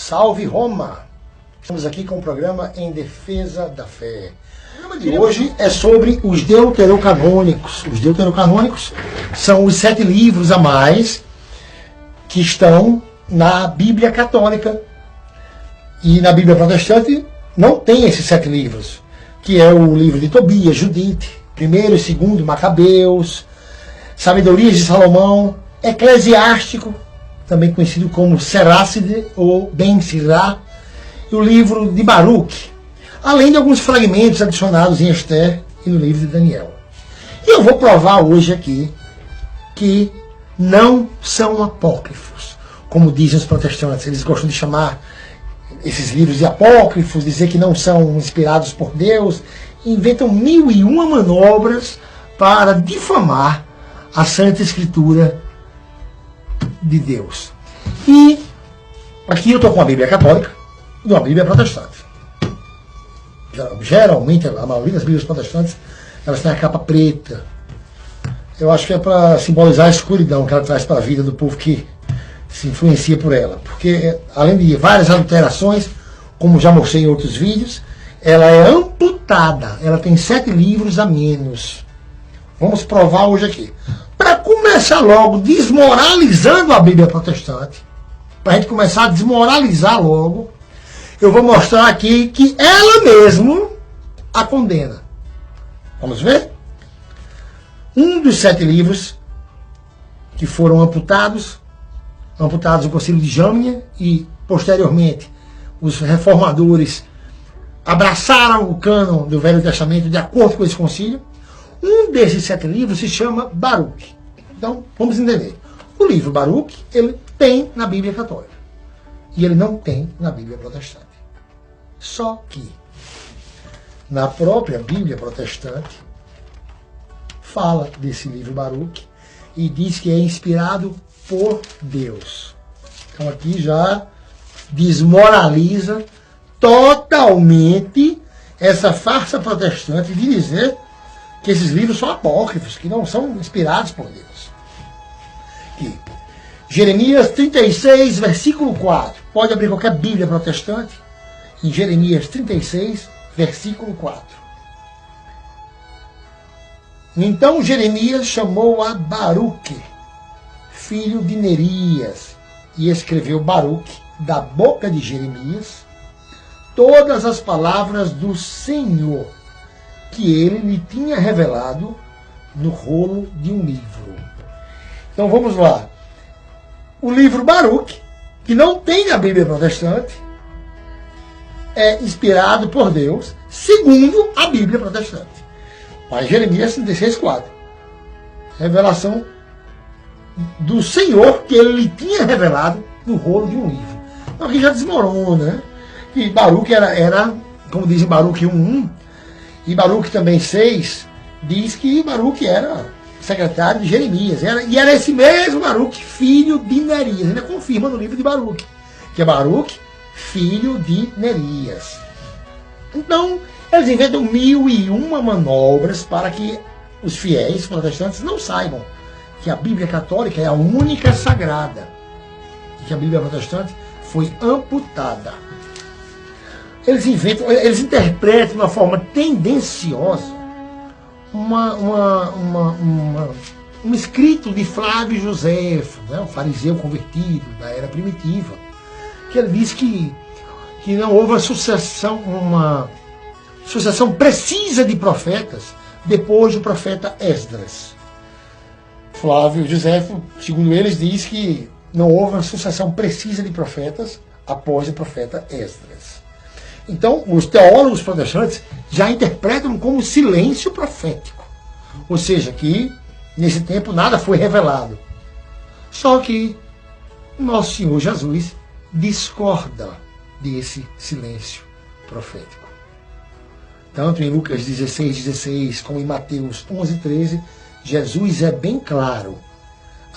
Salve Roma! Estamos aqui com o programa Em Defesa da Fé. O programa de hoje é sobre os deuterocanônicos. Os deuterocanônicos são os 7 livros a mais que estão na Bíblia Católica. E na Bíblia Protestante não tem esses 7 livros, que é o livro de Tobias, Judite, 1º e 2º Macabeus, Sabedorias de Salomão, Eclesiástico, também conhecido como Serácide ou Ben Sirá, e o livro de Baruque, além de alguns fragmentos adicionados em Esther e no livro de Daniel. E eu vou provar hoje aqui que não são apócrifos, como dizem os protestantes. Eles gostam de chamar esses livros de apócrifos, dizer que não são inspirados por Deus, inventam 1001 manobras para difamar a Santa Escritura de Deus. E aqui eu estou com a Bíblia Católica e uma Bíblia Protestante. Geralmente, a maioria das Bíblias Protestantes, elas têm a capa preta. Eu acho que é para simbolizar a escuridão que ela traz para a vida do povo que se influencia por ela. Porque, além de várias alterações, como já mostrei em outros vídeos, ela é amputada. Ela tem 7 livros a menos. Vamos provar hoje aqui. Para começar logo desmoralizando a Bíblia Protestante, para a gente começar a desmoralizar logo, eu vou mostrar aqui que ela mesmo a condena. Vamos ver? Um dos 7 livros que foram amputados no Concílio de Jamnia, e posteriormente os reformadores abraçaram o cânon do Velho Testamento de acordo com esse concílio. Um desses 7 livros se chama Baruque. Então, vamos entender. O livro Baruque, ele tem na Bíblia Católica. E ele não tem na Bíblia Protestante. Só que, na própria Bíblia Protestante, fala desse livro Baruque e diz que é inspirado por Deus. Então aqui já desmoraliza totalmente essa farsa protestante de dizer que esses livros são apócrifos, que não são inspirados por Deus. Aqui, Jeremias 36, versículo 4. Pode abrir qualquer Bíblia protestante, em Jeremias 36, versículo 4. Então Jeremias chamou a Baruque, filho de Nerias, e escreveu Baruque, da boca de Jeremias, todas as palavras do Senhor, que ele lhe tinha revelado no rolo de um livro. Então vamos lá. O livro Baruque, que não tem na Bíblia Protestante, é inspirado por Deus, segundo a Bíblia Protestante. Mas Jeremias 36:4. Revelação do Senhor, que ele lhe tinha revelado no rolo de um livro. Então aqui já desmorona, né? Que Baruque era, como dizem Baruque 1:1, e Baruque também 6, diz que Baruque era secretário de Jeremias. E era esse mesmo Baruque, filho de Nerias. Ainda confirma no livro de Baruque, que é Baruque, filho de Nerias. Então, eles inventam 1001 manobras para que os fiéis protestantes não saibam que a Bíblia Católica é a única sagrada e que a Bíblia Protestante foi amputada. Eles interpretam de uma forma tendenciosa um escrito de Flávio Joséfo, né, um fariseu convertido da era primitiva, que ele diz que não houve uma sucessão precisa de profetas depois do profeta Esdras. Flávio Joséfo, segundo eles, diz que não houve uma sucessão precisa de profetas após o profeta Esdras. Então, os teólogos protestantes já interpretam como silêncio profético. Ou seja, que nesse tempo nada foi revelado. Só que nosso Senhor Jesus discorda desse silêncio profético. Tanto em Lucas 16:16 como em Mateus 11:13, Jesus é bem claro.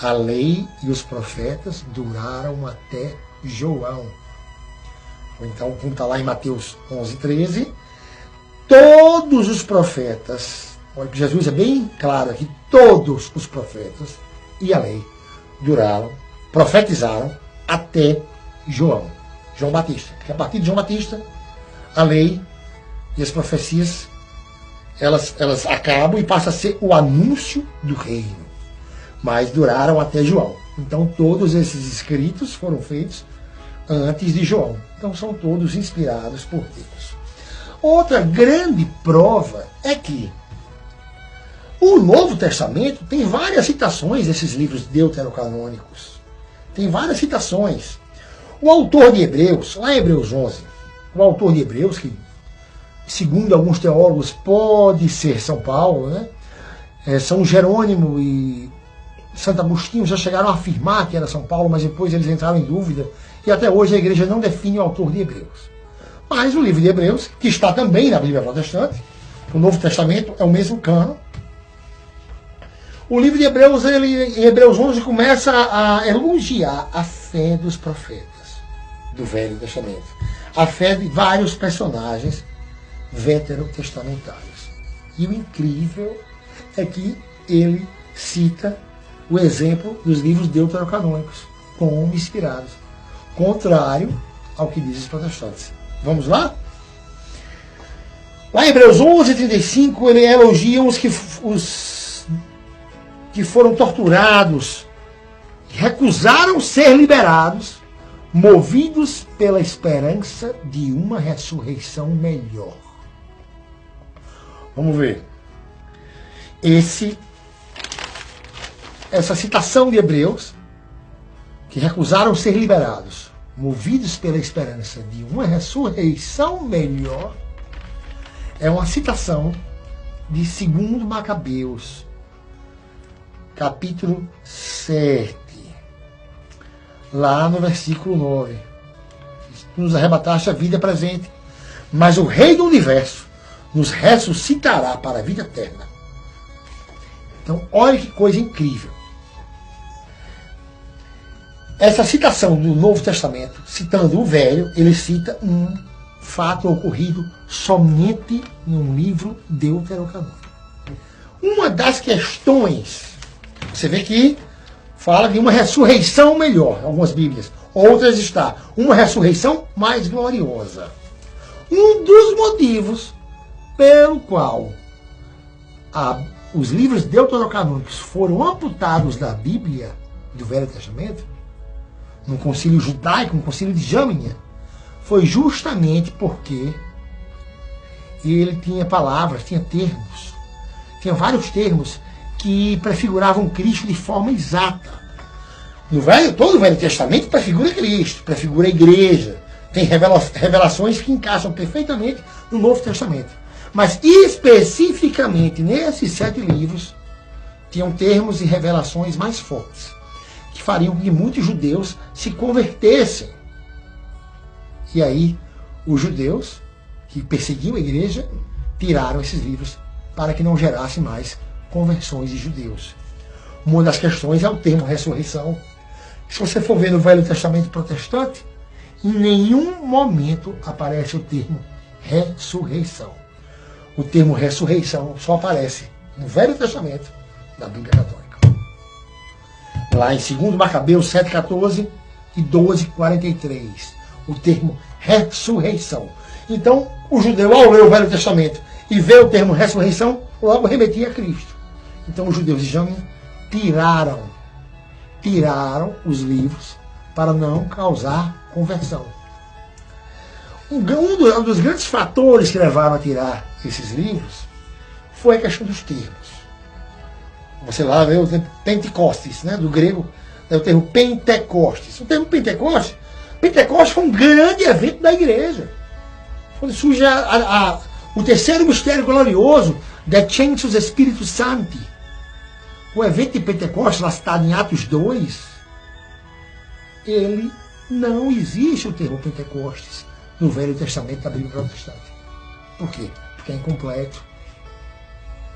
A lei e os profetas duraram até João. Ou então, como está lá em Mateus 11:13, todos os profetas, Jesus é bem claro aqui, todos os profetas e a lei duraram, profetizaram até João. João Batista. Porque a partir de João Batista, a lei e as profecias, elas acabam e passa a ser o anúncio do reino. Mas duraram até João. Então todos esses escritos foram feitos antes de João. Então são todos inspirados por Deus. Outra grande prova é que o Novo Testamento tem várias citações desses livros deuterocanônicos. Tem várias citações. O autor de Hebreus, lá em Hebreus 11, o autor de Hebreus, que segundo alguns teólogos pode ser São Paulo, né? São Jerônimo e Santo Agostinho já chegaram a afirmar que era São Paulo, mas depois eles entraram em dúvida, e até hoje a igreja não define o autor de Hebreus. Mas o livro de Hebreus, que está também na Bíblia Protestante, o Novo Testamento é o mesmo cânon. O livro de Hebreus, em Hebreus 11, começa a elogiar a fé dos profetas do Velho Testamento, a fé de vários personagens veterotestamentários. E o incrível é que ele cita o exemplo dos livros deuterocanônicos como inspirados, contrário ao que dizem os protestantes. Vamos lá? Lá em Hebreus 11:35, ele elogia os que foram torturados, que recusaram ser liberados, movidos pela esperança de uma ressurreição melhor. Vamos ver. Essa citação de Hebreus, que recusaram ser liberados, movidos pela esperança de uma ressurreição melhor, é uma citação de 2 Macabeus, capítulo 7, lá no versículo 9. Tu nos arrebataste a vida presente, mas o Rei do Universo nos ressuscitará para a vida eterna. Então, olha que coisa incrível. Essa citação do Novo Testamento, citando o Velho, ele cita um fato ocorrido somente num livro deuterocanônico. Uma das questões, você vê que fala de uma ressurreição melhor, algumas Bíblias. Outras está, uma ressurreição mais gloriosa. Um dos motivos pelo qual os livros deuterocanônicos foram amputados da Bíblia do Velho Testamento, no concílio judaico, no concílio de Jamnia, foi justamente porque ele tinha palavras, tinha termos, tinha vários termos que prefiguravam Cristo de forma exata. Todo o Velho Testamento prefigura Cristo, prefigura a igreja, tem revelações que encaixam perfeitamente no Novo Testamento. Mas especificamente nesses 7 livros, tinham termos e revelações mais fortes, que fariam com que muitos judeus se convertessem. E aí, os judeus, que perseguiam a igreja, tiraram esses livros para que não gerasse mais conversões de judeus. Uma das questões é o termo ressurreição. Se você for ver no Velho Testamento protestante, em nenhum momento aparece o termo ressurreição. O termo ressurreição só aparece no Velho Testamento da Bíblia Católica. Lá em 2 Macabeus 7,14 e 12,43. O termo ressurreição. Então, o judeu, ao ler o Velho Testamento e ver o termo ressurreição, logo remetia a Cristo. Então, os judeus de Jamnia tiraram os livros para não causar conversão. Um dos grandes fatores que levaram a tirar esses livros foi a questão dos termos. Você lá vê o termo Pentecostes, né? Do grego é o termo Pentecostes. O termo Pentecostes foi um grande evento da igreja. Quando surge o terceiro mistério glorioso, Descensus Spiritus Sancti, o evento de Pentecostes, lá citado em Atos 2, ele não existe o termo Pentecostes no Velho Testamento da Bíblia Protestante. Por quê? Porque é incompleto.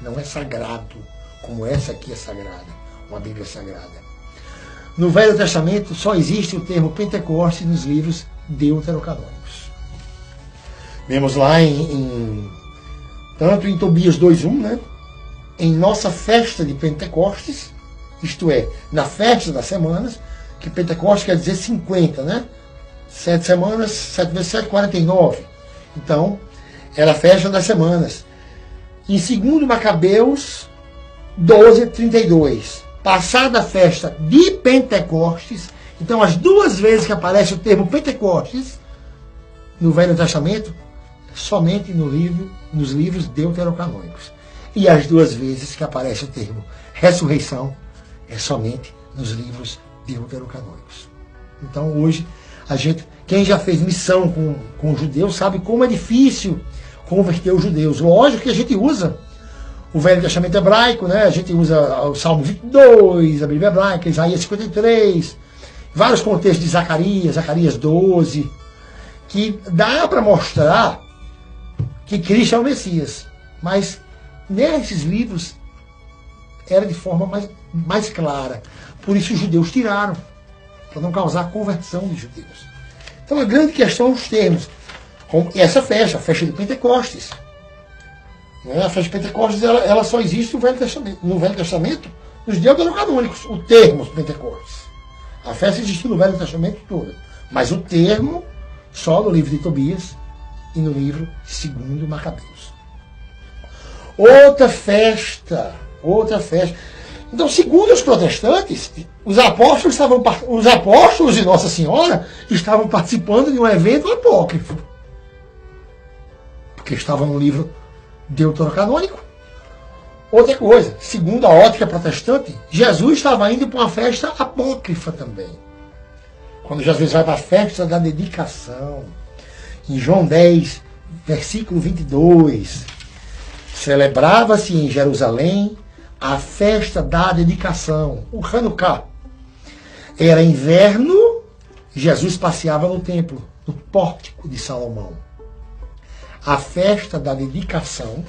Não é sagrado, como essa aqui é sagrada, uma Bíblia sagrada. No Velho Testamento só existe o termo Pentecostes nos livros deuterocanônicos. Vemos lá tanto em Tobias 2:1, né? Em nossa festa de Pentecostes, isto é, na festa das semanas, que Pentecostes quer dizer 50, né? 7 semanas, 7 vezes 7, 49. Então, era a festa das semanas. Em 2 Macabeus 12, 32. Passada a festa de Pentecostes, então as duas vezes que aparece o termo Pentecostes no Velho Testamento, somente nos livros deuterocanônicos. E as duas vezes que aparece o termo ressurreição, é somente nos livros deuterocanônicos. Então hoje, quem já fez missão com os judeus sabe como é difícil converter os judeus. Lógico que a gente usa o Velho Testamento hebraico, né? A gente usa o Salmo 22, a Bíblia hebraica, Isaías 53, vários contextos de Zacarias 12, que dá para mostrar que Cristo é o Messias. Mas nesses livros era de forma mais clara. Por isso os judeus tiraram, para não causar conversão de judeus. Então a grande questão é os termos. Essa festa, a festa de Pentecostes. A festa de Pentecostes ela só existe no Velho Testamento, nos deuterocanônicos, o termo Pentecostes. A festa existe no Velho Testamento todo, mas o termo só no livro de Tobias e no livro 2 Macabeus. Outra festa. Então, segundo os protestantes, os apóstolos de Nossa Senhora estavam participando de um evento apócrifo, porque estavam no livro deuterocanônico. Outra coisa, segundo a ótica protestante, Jesus estava indo para uma festa apócrifa também. Quando Jesus vai para a festa da dedicação, em João 10, versículo 22, celebrava-se em Jerusalém a festa da dedicação, o Hanukkah. Era inverno, Jesus passeava no templo, no pórtico de Salomão. A festa da dedicação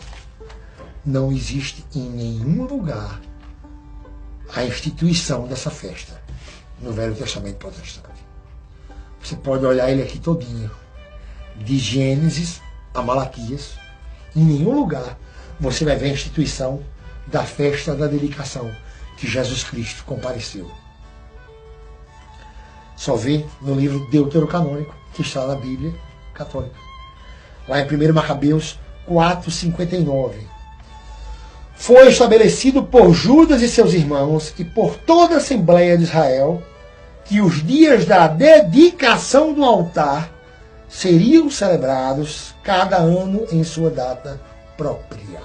não existe em nenhum lugar a instituição dessa festa no Velho Testamento protestante. Você pode olhar ele aqui todinho, de Gênesis a Malaquias, em nenhum lugar você vai ver a instituição da festa da dedicação que Jesus Cristo compareceu. Só vê no livro deuterocanônico, que está na Bíblia católica. Lá em 1 Macabeus 4:59. Foi estabelecido por Judas e seus irmãos e por toda a Assembleia de Israel que os dias da dedicação do altar seriam celebrados cada ano em sua data própria.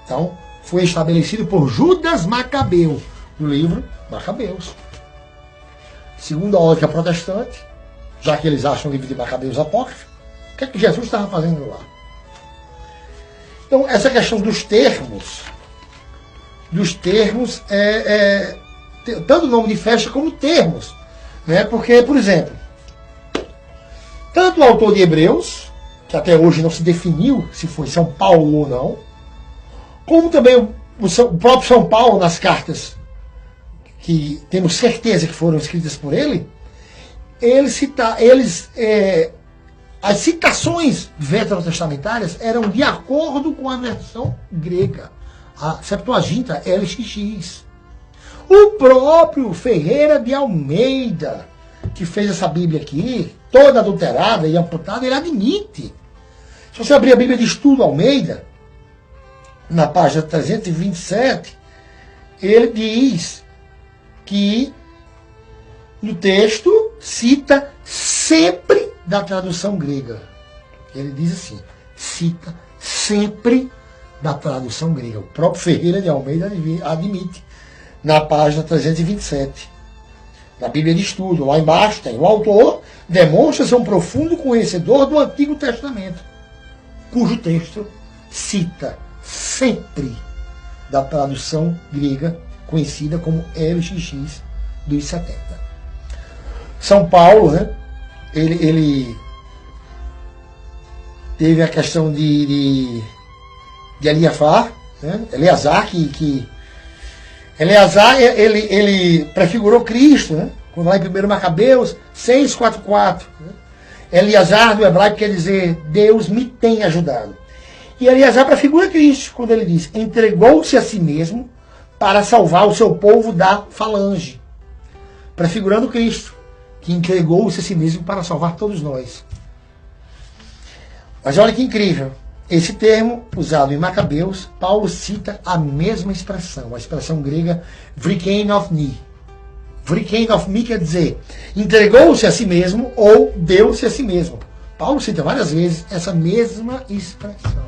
Então, foi estabelecido por Judas Macabeu, no livro Macabeus. Segundo a ótica protestante, já que eles acham o livro de Macabeus apócrifo, o que é que Jesus estava fazendo lá? Então, essa questão dos termos tanto o nome de festa como termos. Né? Porque, por exemplo, tanto o autor de Hebreus, que até hoje não se definiu se foi São Paulo ou não, como também o próprio São Paulo nas cartas, que temos certeza que foram escritas por ele, as citações veterotestamentárias eram de acordo com a versão grega, a Septuaginta LXX. O próprio Ferreira de Almeida, que fez essa Bíblia aqui, toda adulterada e amputada, ele admite. Se você abrir a Bíblia de Estudo Almeida, na página 327, ele diz que no texto cita sempre da tradução grega. Ele diz assim, cita sempre da tradução grega. O próprio Ferreira de Almeida admite na página 327. Na Bíblia de Estudo, lá embaixo tem: o autor demonstra ser um profundo conhecedor do Antigo Testamento, cujo texto cita sempre da tradução grega conhecida como LXX dos 70. São Paulo, né? Ele teve a questão de Eliafar, né? Eleazar, Eleazar, ele prefigurou Cristo, né? Quando lá em 1 Macabeus 6:4. Né? Eleazar, no hebraico, quer dizer Deus me tem ajudado. E Eleazar prefigura Cristo, quando ele diz: entregou-se a si mesmo para salvar o seu povo da falange. Prefigurando Cristo. que entregou-se a si mesmo para salvar todos nós. Mas olha que incrível. Esse termo, usado em Macabeus, Paulo cita a mesma expressão, a expressão grega vrikein of me. Vrikein of me quer dizer entregou-se a si mesmo ou deu-se a si mesmo. Paulo cita várias vezes essa mesma expressão,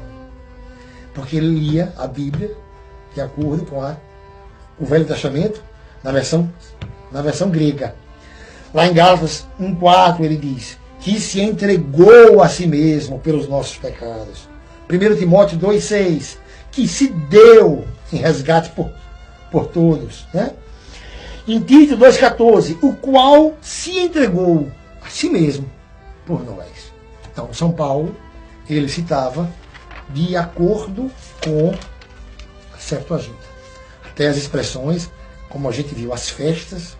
porque ele lia a Bíblia de acordo com o Velho Testamento na versão grega. Lá em Gálatas 1,4 ele diz que se entregou a si mesmo pelos nossos pecados. 1 Timóteo 2,6, que se deu em resgate por todos. Né? Em Tito 2,14, o qual se entregou a si mesmo por nós. Então, São Paulo, ele citava de acordo com a Septuaginta. Até as expressões, como a gente viu, as festas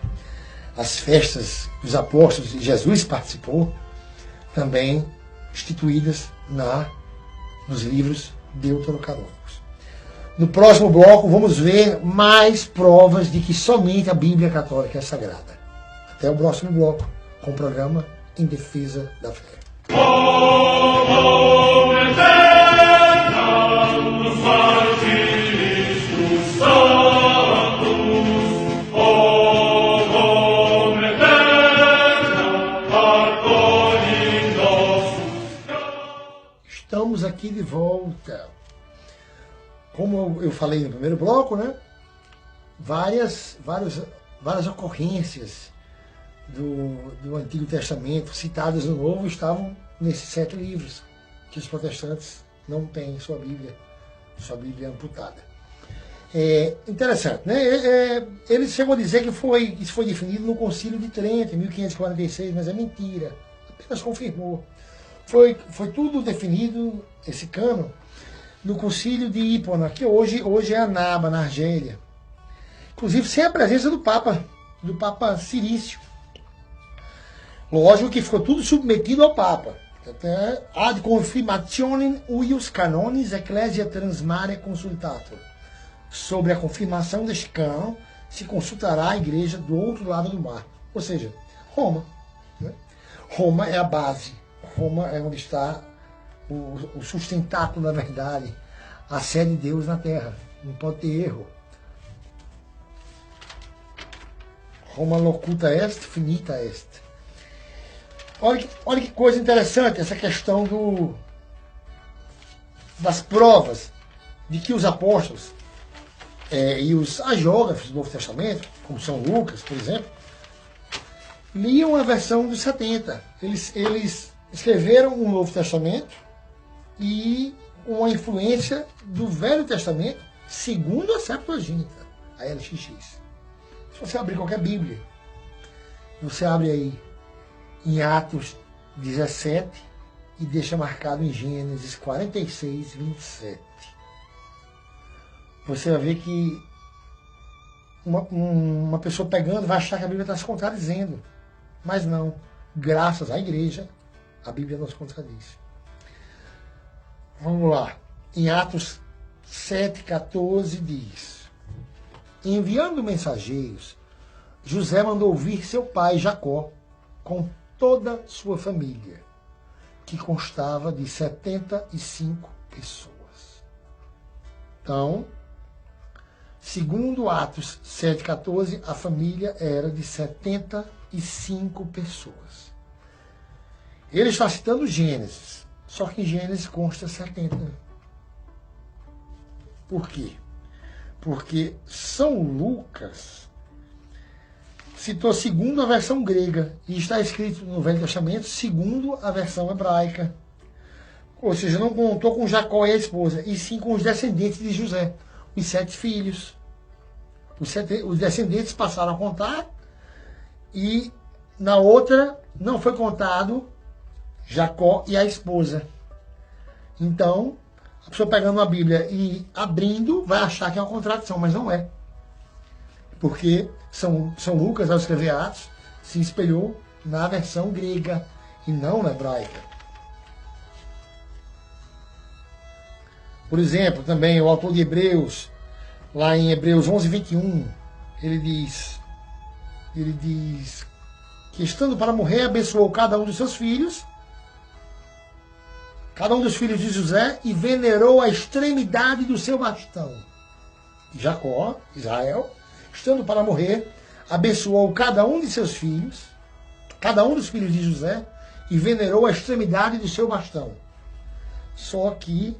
dos apóstolos e Jesus participou, também instituídas nos livros deuterocanônicos. No próximo bloco vamos ver mais provas de que somente a Bíblia Católica é sagrada. Até o próximo bloco com o programa Em Defesa da Fé. Estamos aqui de volta. Como eu falei no primeiro bloco, né? Várias ocorrências do Antigo Testamento citadas no Novo estavam nesses 7 livros que os protestantes não têm em sua Bíblia amputada. Interessante, né? Ele chegou a dizer que isso foi definido no Concílio de Trento, em 1546, mas é mentira. Apenas confirmou. Foi tudo definido, esse cânon, no Concílio de Hipona, que hoje é Annaba, na Argélia. Inclusive sem a presença do Papa Cirício. Lógico que ficou tudo submetido ao Papa. Ad confirmationem uius canonis ecclesia transmare consultator. Sobre a confirmação deste cânon, se consultará a igreja do outro lado do mar. Ou seja, Roma. Né? Roma é a base. Roma é onde está o sustentáculo da verdade, a sede de Deus na terra. Não pode ter erro. Roma locuta est, finita est. Olha que coisa interessante essa questão das provas de que os apóstolos e os agiógrafos do Novo Testamento, como São Lucas, por exemplo, liam a versão dos 70. Eles escreveram um Novo Testamento e uma influência do Velho Testamento segundo a Septuaginta, a LXX. Se você abrir qualquer Bíblia, você abre aí em Atos 17 e deixa marcado em Gênesis 46, 27. Você vai ver que uma pessoa pegando vai achar que a Bíblia está se contradizendo. Mas não. Graças à igreja, a Bíblia nos contradiz. Vamos lá. Em Atos 7,14 diz: enviando mensageiros, José mandou vir seu pai Jacó com toda sua família, que constava de 75 pessoas. Então, segundo Atos 7,14, a família era de 75 pessoas. Ele está citando Gênesis, só que em Gênesis consta 70. Por quê? Porque São Lucas citou segundo a versão grega e está escrito no Velho Testamento segundo a versão hebraica. Ou seja, não contou com Jacó e a esposa, e sim com os descendentes de José, os 7 filhos. Os descendentes passaram a contar e na outra não foi contado Jacó e a esposa. Então, a pessoa pegando a Bíblia e abrindo vai achar que é uma contradição, mas não é. Porque São Lucas, ao escrever Atos, se espelhou na versão grega e não na hebraica. Por exemplo, também o autor de Hebreus, lá em Hebreus 11, 21, ele diz que estando para morrer, abençoou cada um dos seus filhos, cada um dos filhos de José, e venerou a extremidade do seu bastão. Jacó, Israel, estando para morrer, abençoou cada um de seus filhos, cada um dos filhos de José, e venerou a extremidade do seu bastão. Só que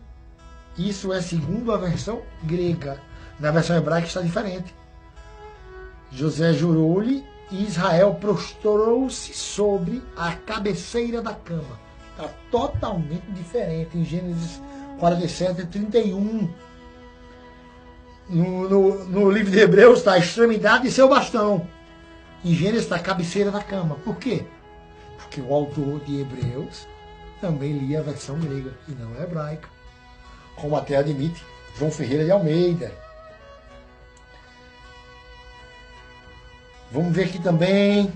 isso é segundo a versão grega. Na versão hebraica está diferente. José jurou-lhe e Israel prostrou-se sobre a cabeceira da cama. Está totalmente diferente em Gênesis 47, 31. No livro de Hebreus está a extremidade de seu bastão. Em Gênesis está a cabeceira da cama. Por quê? Porque o autor de Hebreus também lia a versão grega e não a hebraica. Como até admite João Ferreira de Almeida. Vamos ver aqui também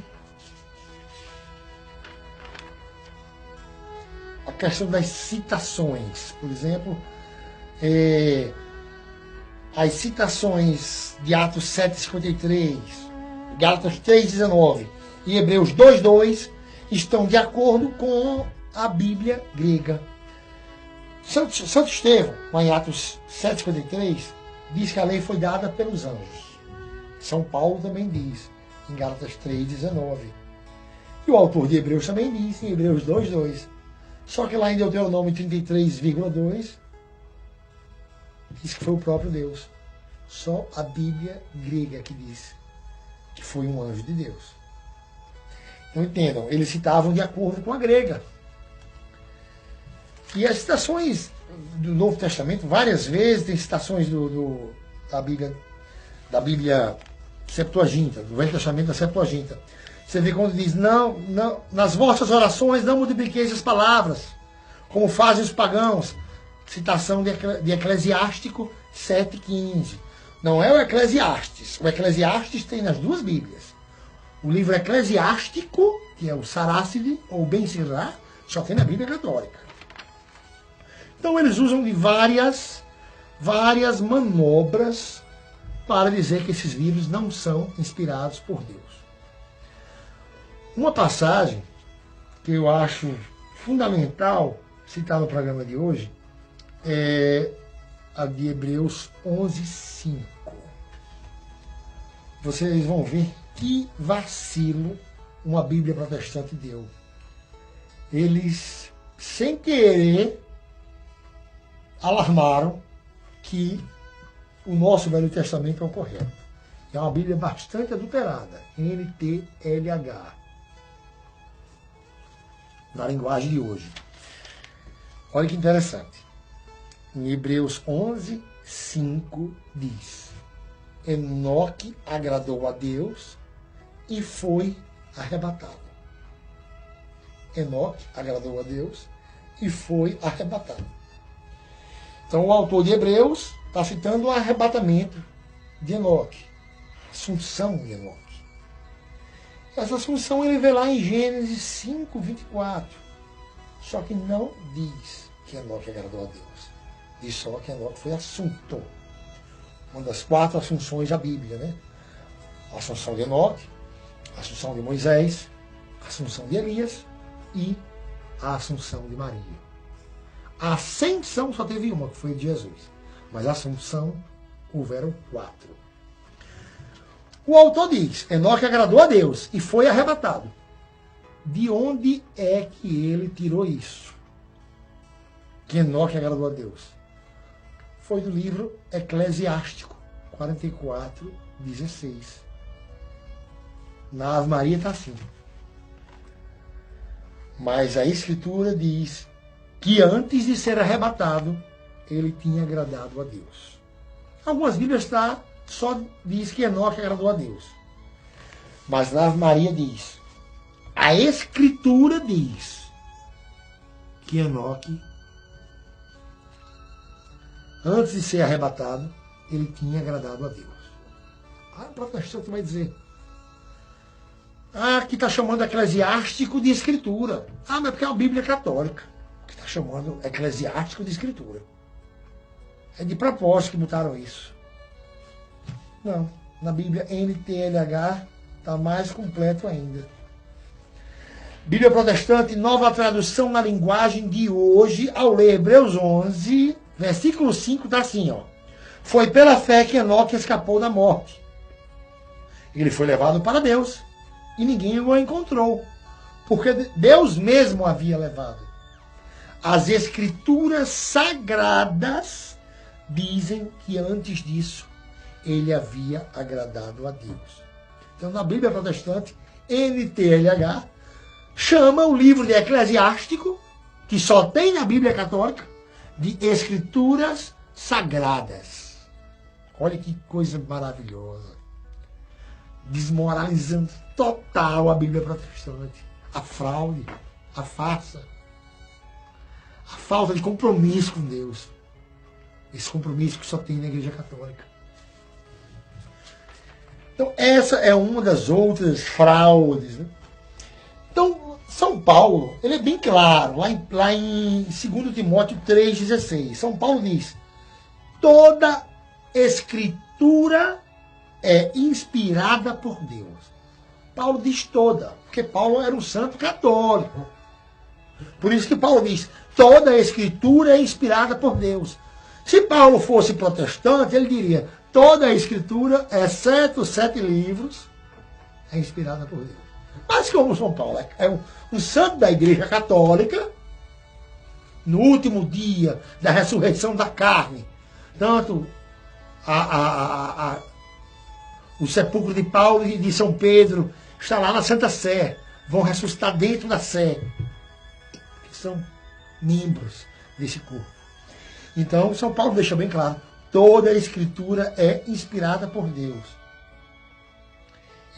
a questão das citações. Por exemplo, as citações de Atos 7,53, Gálatas 3,19 e Hebreus 2,2 estão de acordo com a Bíblia grega. Santo Estevão, lá em Atos 7,53, diz que a lei foi dada pelos anjos. São Paulo também diz, em Gálatas 3,19. E o autor de Hebreus também diz, em Hebreus 2,2. Só que lá em Deuteronômio 33,2, diz que foi o próprio Deus. Só a Bíblia grega que diz que foi um anjo de Deus. Então entendam, eles citavam de acordo com a grega. E as citações do Novo Testamento, várias vezes, tem citações da Bíblia Septuaginta, do Velho Testamento da Septuaginta. Você vê quando diz, não, nas vossas orações não multipliqueis as palavras, como fazem os pagãos. Citação de Eclesiástico 7,15. Não é o Eclesiastes. O Eclesiastes tem nas duas Bíblias. O livro Eclesiástico, que é o Sarácide, ou Ben Sirá, só tem na Bíblia Católica. Então eles usam de várias manobras para dizer que esses livros não são inspirados por Deus. Uma passagem que eu acho fundamental citar no programa de hoje é a de Hebreus 11:5. Vocês vão ver que vacilo uma Bíblia protestante deu. Eles, sem querer, alarmaram que o nosso Velho Testamento é o correto. É uma Bíblia bastante adulterada, NTLH, na linguagem de hoje. Olha que interessante. Em Hebreus 11:5 diz: Enoque agradou a Deus e foi arrebatado. Enoque agradou a Deus e foi arrebatado. Então o autor de Hebreus está citando o arrebatamento de Enoque, a assunção de Enoque. Essa assunção ele vê lá em Gênesis 5:24. Só que não diz que Enoque agradou a Deus. Diz só que Enoque foi assunto. Uma das 4 assunções da Bíblia, né? A assunção de Enoque, a assunção de Moisés, a assunção de Elias e a assunção de Maria. A ascensão só teve uma, que foi de Jesus. Mas a assunção houveram 4. O autor diz, Enoque agradou a Deus e foi arrebatado. De onde é que ele tirou isso? Que Enoque agradou a Deus? Foi do livro Eclesiástico 44:16. Na Ave Maria está assim. Mas a Escritura diz que antes de ser arrebatado, ele tinha agradado a Deus. Algumas Bíblias só diz que Enoque agradou a Deus. Mas na Ave Maria diz, a Escritura diz que Enoque, antes de ser arrebatado, ele tinha agradado a Deus. Ah, o protestante vai dizer, aqui está chamando Eclesiástico de Escritura. Ah, mas porque é uma Bíblia católica que está chamando Eclesiástico de Escritura. É de propósito que botaram isso. Não, na Bíblia NTLH está mais completo ainda. Bíblia Protestante, nova tradução na linguagem de hoje, ao ler Hebreus 11, versículo 5, está assim, ó. Foi pela fé que Enoque escapou da morte. Ele foi levado para Deus e ninguém o encontrou, porque Deus mesmo o havia levado. As Escrituras Sagradas dizem que antes disso ele havia agradado a Deus. Então, na Bíblia Protestante, NTLH chama o livro de Eclesiástico, que só tem na Bíblia Católica, de Escrituras Sagradas. Olha que coisa maravilhosa. Desmoralizando total a Bíblia Protestante. A fraude, a farsa, a falta de compromisso com Deus. Esse compromisso que só tem na Igreja Católica. Então, essa é uma das outras fraudes, né? Então, São Paulo, ele é bem claro, lá em 2 Timóteo 3,16. São Paulo diz: toda Escritura é inspirada por Deus. Paulo diz toda, porque Paulo era um santo católico. Por isso que Paulo diz: toda a Escritura é inspirada por Deus. Se Paulo fosse protestante, ele diria: toda a Escritura, exceto 7 livros, é inspirada por Deus. Mas como São Paulo é um santo da Igreja Católica, no último dia da ressurreição da carne, tanto o sepulcro de Paulo e de São Pedro está lá na Santa Sé, vão ressuscitar dentro da Sé, que são membros desse corpo. Então, São Paulo deixa bem claro: toda a Escritura é inspirada por Deus.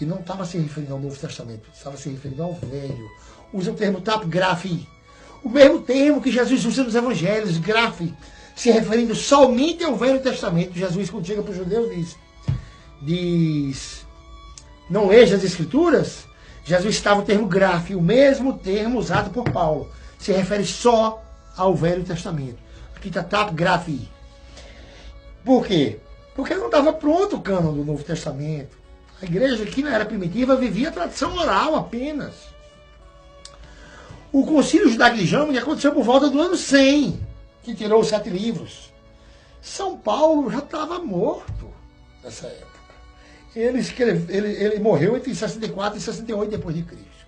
E não estava se referindo ao Novo Testamento, estava se referindo ao Velho. Usa o termo tapgraphi, o mesmo termo que Jesus usa nos Evangelhos, graphe, se referindo somente ao Velho Testamento. Jesus, quando chega para os judeus, diz: não leis as Escrituras? Jesus estava o termo graphe, o mesmo termo usado por Paulo. Se refere só ao Velho Testamento. Aqui está tapgraphi. Por quê? Porque não estava pronto o cânon do Novo Testamento. A igreja aqui na era primitiva vivia a tradição oral apenas. O concílio judaico-ligâmeno aconteceu por volta do ano 100, que tirou os 7 livros. São Paulo já estava morto nessa época. Ele morreu entre 64 e 68 depois de Cristo.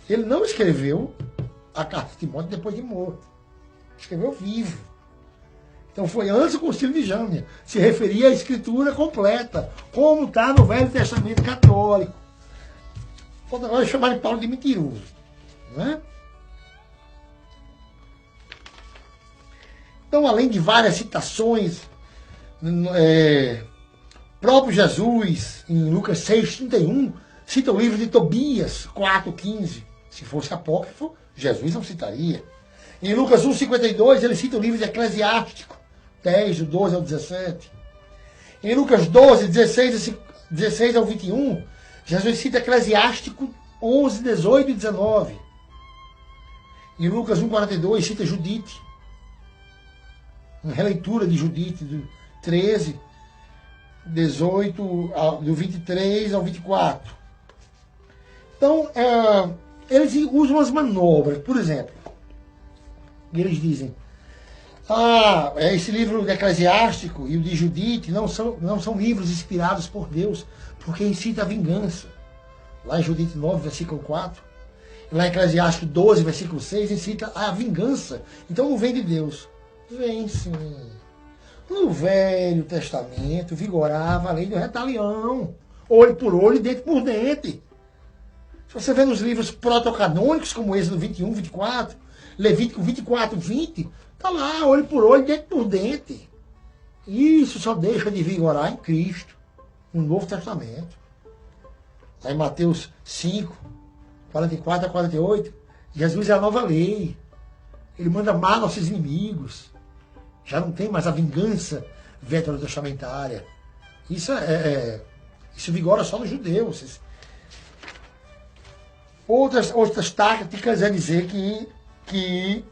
Ele não escreveu a carta de Timóteo depois de morto. Escreveu vivo. Então foi antes do concílio de Jâmnia. Se referia à escritura completa, como está no Velho Testamento católico. Pode agora chamar de Paulo de mentiroso. Não é? Então, além de várias citações, próprio Jesus, em Lucas 6,31, cita o livro de Tobias 4,15. Se fosse apócrifo, Jesus não citaria. Em Lucas 1,52, ele cita o livro de Eclesiástico 10, do 12 ao 17. Em Lucas 12, 16 ao 21, Jesus cita Eclesiástico 11, 18 e 19. Em Lucas 1,42, cita Judite. Uma releitura de Judite, do 13, 18, do 23 ao 24. Então, eles usam as manobras. Por exemplo, eles dizem: esse livro de Eclesiástico e o de Judite não são livros inspirados por Deus, porque incita a vingança. Lá em Judite 9, versículo 4. Lá em Eclesiástico 12, versículo 6, incita a vingança. Então não vem de Deus. Vem sim. No Velho Testamento vigorava a lei do retalião. Olho por olho, dente por dente. Se você vê nos livros protocanônicos, como Êxodo 21, 24, Levítico 24, 20, está lá, olho por olho, dente por dente. Isso só deixa de vigorar em Cristo, no Novo Testamento. Lá em Mateus 5, 44 a 48, Jesus é a nova lei. Ele manda amar nossos inimigos. Já não tem mais a vingança veterotestamentária. Isso isso vigora só nos judeus. Outras táticas é dizer que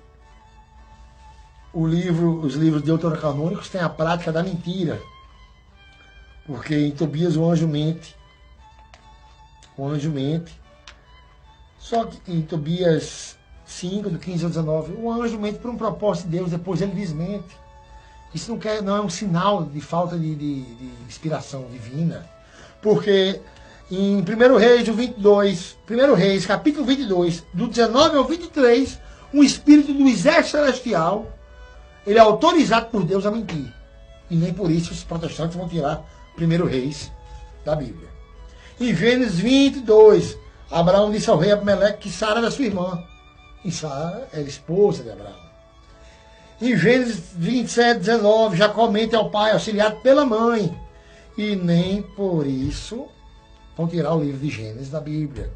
os livros deuterocanônicos têm a prática da mentira. Porque em Tobias o anjo mente. O anjo mente Só que em Tobias 5, do 15 ao 19, o anjo mente por um propósito de Deus, depois ele desmente. Isso não é um sinal de falta de inspiração divina. Porque em 1 Reis, 22, 1 Reis, capítulo 22, do 19 ao 23, um espírito do exército celestial, ele é autorizado por Deus a mentir. E nem por isso os protestantes vão tirar 1 Reis da Bíblia. Em Gênesis 22, Abraão disse ao rei Abimeleque que Sara era sua irmã. E Sara era esposa de Abraão. Em Gênesis 27, 19, Jacó mente ao pai, auxiliado pela mãe. E nem por isso vão tirar o livro de Gênesis da Bíblia.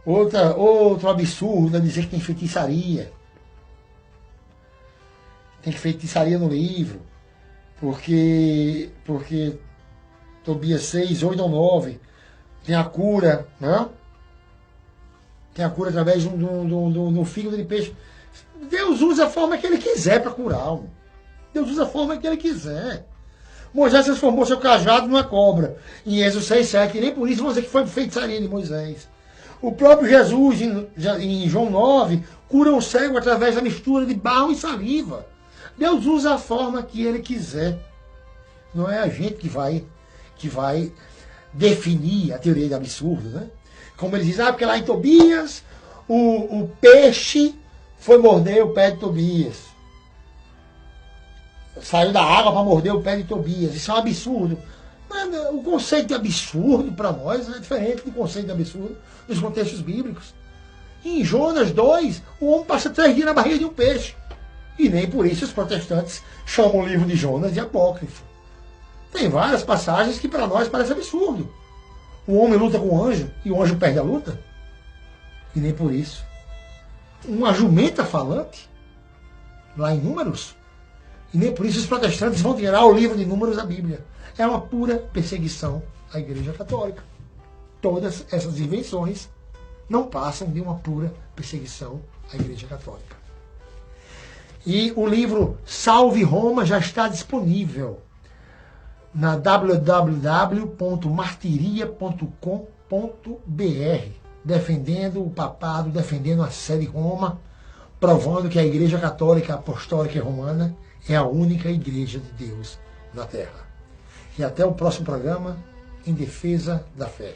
Outro absurdo é dizer que tem feitiçaria. Tem feitiçaria no livro. Porque Tobias 6, 8 ou 9 tem a cura, né? Tem a cura através de um fígado de peixe. Deus usa a forma que ele quiser para curar. Deus usa a forma que ele quiser. Moisés transformou seu cajado numa cobra. Em Êxodo 6:7. E nem por isso você que foi feitiçaria de Moisés. O próprio Jesus, em João 9, cura o cego através da mistura de barro e saliva. Deus usa a forma que ele quiser. Não é a gente que vai definir a teoria do absurdo, né? Como ele diz, porque lá em Tobias, o peixe foi morder o pé de Tobias. Saiu da água para morder o pé de Tobias. Isso é um absurdo. Mas o conceito de absurdo para nós é diferente do conceito de absurdo nos contextos bíblicos. Em Jonas 2, o homem passa 3 dias na barriga de um peixe. E nem por isso os protestantes chamam o livro de Jonas de apócrifo. Tem várias passagens que para nós parece absurdo. O homem luta com o anjo e o anjo perde a luta. E nem por isso. Uma jumenta falante, lá em Números, e nem por isso os protestantes vão tirar o livro de Números da Bíblia. É uma pura perseguição à Igreja Católica. Todas essas invenções não passam de uma pura perseguição à Igreja Católica. E o livro Salve Roma já está disponível na www.martiria.com.br, defendendo o papado, defendendo a sé de Roma, provando que a Igreja Católica Apostólica e Romana é a única Igreja de Deus na Terra. E até o próximo programa, em defesa da fé.